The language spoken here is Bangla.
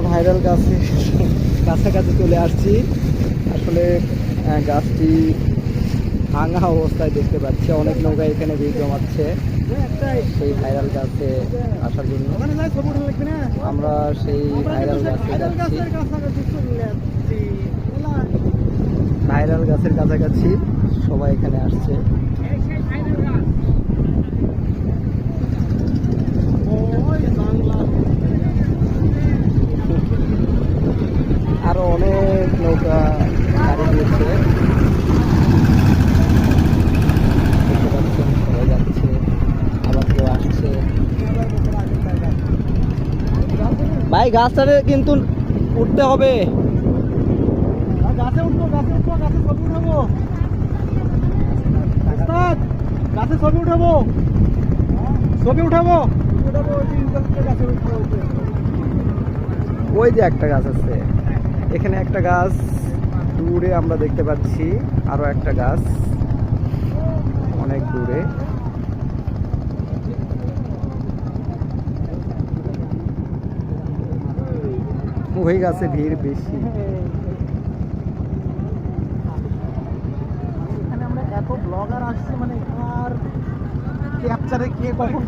আমরা ভাইরাল গাছের কাছাকাছি চলে আসছি। আসলে গাছটি ভাঙা অবস্থায় দেখতে পাচ্ছি, অনেক নৌকা এখানে ভিড় জমাচ্ছে সেই ভাইরাল গাছে আসার জন্য। আমরা সেই ভাইরাল গাছে যাচ্ছি, ভাইরাল গাছের কাছাকাছি সবাই এখানে আসছে। আরো অনেক নৌকা গাড়ি দিয়েছে, দেখতে পাচ্ছেন সবাই যাচ্ছে, আবার কেউ আসছে। ভাই গাছটারে কিন্তু উঠতে হবে, গাছে উঠবো, গাছে উঠবো, গাছে ছবি উঠাবো, গাছে ছবি উঠাবো, ছবি উঠাবো। ওই যে একটা গাছ আছে, এখানে একটা গাছ দূরে আমরা দেখতে পাচ্ছি, আরো একটা গাছ অনেক দূরে। ওই গাছে ভিড় বেশি। এখানে আমরা এত ব্লগার আসছে, মানে আর ক্যাপচারে কে কখন